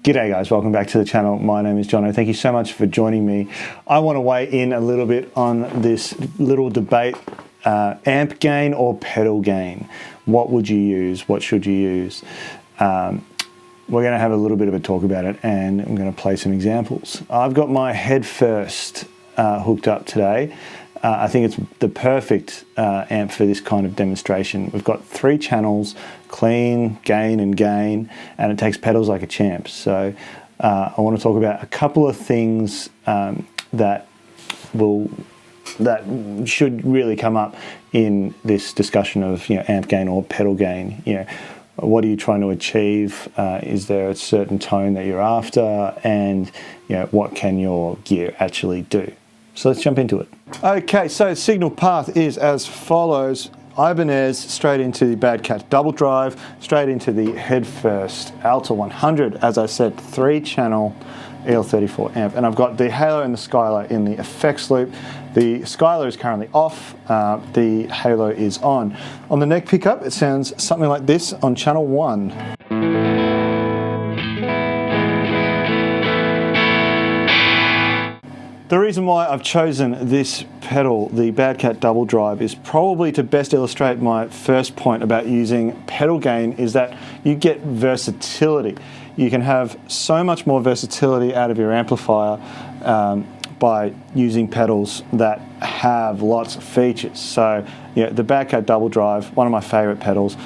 G'day guys, welcome back to the channel. My name is Jono. Thank you so much for joining me. I want to weigh in a little bit on this little debate, amp gain or pedal gain. What would you use? What should you use? We're going to have a little bit of a talk about it, and I'm going to play some examples. I've got my head first hooked up today. I think it's the perfect amp for this kind of demonstration. We've got 3 channels, clean, gain, and it takes pedals like a champ. So I want to talk about a couple of things that should really come up in this discussion of amp gain or pedal gain. What are you trying to achieve? Is there a certain tone that you're after? And what can your gear actually do? So let's jump into it. Okay, so signal path is as follows. Ibanez straight into the Bad Cat double drive, straight into the head first Alta 100, as I said, 3-channel EL34 amp. And I've got the Halo and the Skylar in the effects loop. The Skylar is currently off, the Halo is on. On the neck pickup, it sounds something like this on channel 1. The reason why I've chosen this pedal, the Bad Cat double drive, is probably to best illustrate my first point about using pedal gain, is that you get versatility. You can have so much more versatility out of your amplifier by using pedals that have lots of features. So the Bad Cat double drive, one of my favorite pedals.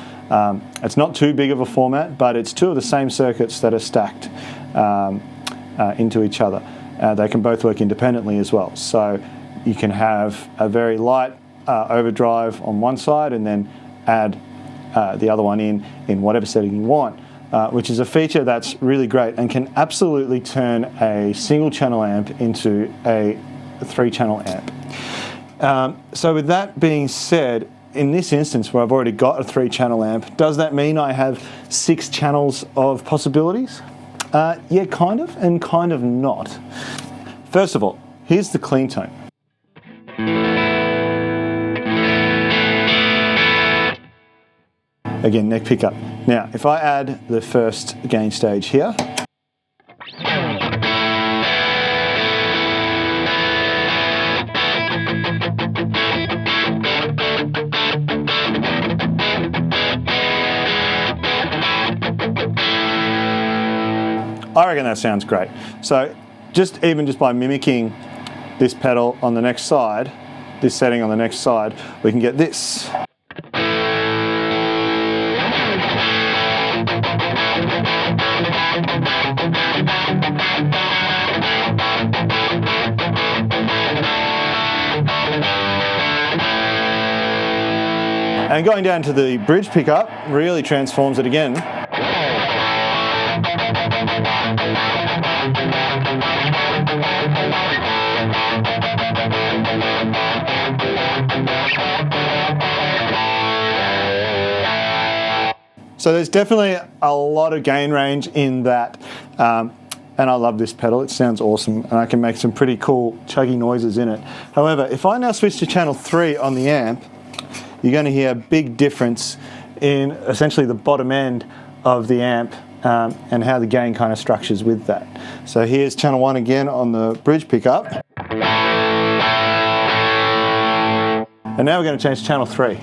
It's not too big of a format, but it's 2 of the same circuits that are stacked into each other. They can both work independently as well. So you can have a very light overdrive on one side and then add the other one in whatever setting you want, which is a feature that's really great and can absolutely turn a single channel amp into a 3-channel amp. So with that being said, in this instance where I've already got a 3-channel amp, does that mean I have 6 channels of possibilities? Yeah, kind of, and kind of not. First of all, here's the clean tone. Again, neck pickup. Now, if I add the first gain stage here, I reckon that sounds great. So just by mimicking this pedal on the next side, this setting on the next side, we can get this. And going down to the bridge pickup really transforms it again. So there's definitely a lot of gain range in that, and I love this pedal. It sounds awesome, and I can make some pretty cool chuggy noises in it. However, if I now switch to channel 3 on the amp, you're going to hear a big difference in essentially the bottom end of the amp and how the gain kind of structures with that. So here's channel 1 again on the bridge pickup. And now we're going to change to channel 3.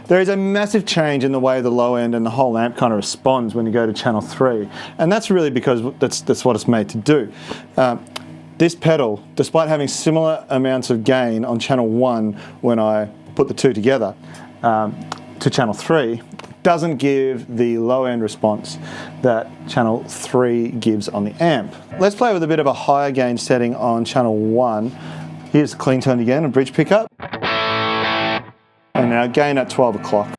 There is a massive change in the way the low end and the whole amp kind of responds when you go to channel 3. And that's really because that's what it's made to do. This pedal, despite having similar amounts of gain on channel 1 when I put the 2 together to channel 3, doesn't give the low end response that channel 3 gives on the amp. Let's play with a bit of a higher gain setting on channel 1. Here's the clean tone again, a bridge pickup. And now gain at 12 o'clock.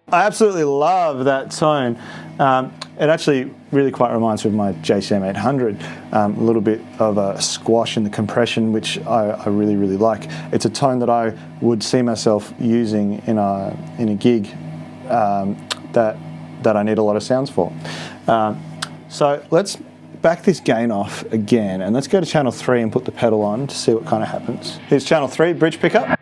I absolutely love that tone. It actually really quite reminds me of my JCM 800. A little bit of a squash in the compression, which I really, really like. It's a tone that I would see myself using in a gig that I need a lot of sounds for. So let's back this gain off again, and let's go to channel 3 and put the pedal on to see what kind of happens. Here's channel 3, bridge pickup.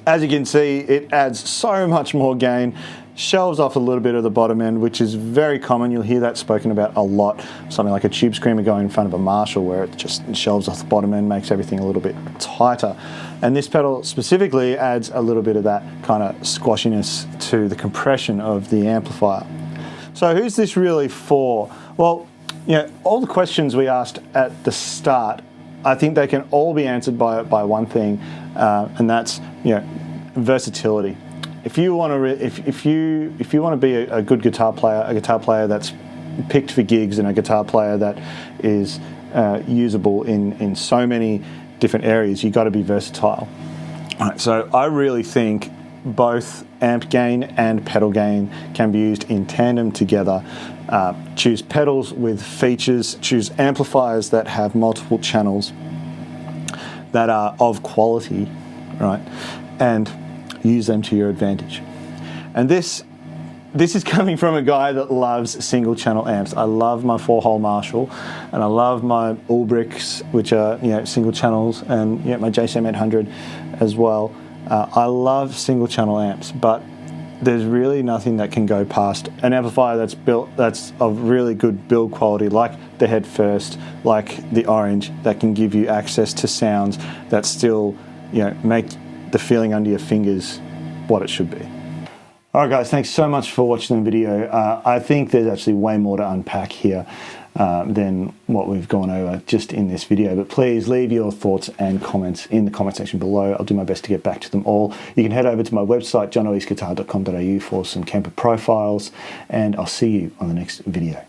As you can see, it adds so much more gain, shelves off a little bit of the bottom end, which is very common. You'll hear that spoken about a lot. Something like a tube screamer going in front of a Marshall, where it just shelves off the bottom end, makes everything a little bit tighter. And this pedal specifically adds a little bit of that kind of squashiness to the compression of the amplifier. So who's this really for? Well, all the questions we asked at the start, I think they can all be answered by one thing, and that's versatility. If you want to be a good guitar player that's picked for gigs, and a guitar player that is usable in so many different areas, you've got to be versatile. All right, so I really think both amp gain and pedal gain can be used in tandem together. Choose pedals with features, choose amplifiers that have multiple channels that are of quality, right? And use them to your advantage. And this is coming from a guy that loves single channel amps. I love my 4-hole Marshall, and I love my Ulbrichts, which are single channels, and my JCM 800 as well. I love single channel amps, but there's really nothing that can go past an amplifier that's of really good build quality, like the Head First, like the Orange, that can give you access to sounds that still make the feeling under your fingers what it should be. All right, guys, thanks so much for watching the video. I think there's actually way more to unpack here than what we've gone over just in this video, but please leave your thoughts and comments in the comment section below. I'll do my best to get back to them all. You can head over to my website, johnoeastguitar.com.au, for some Kemper Profiles, and I'll see you on the next video.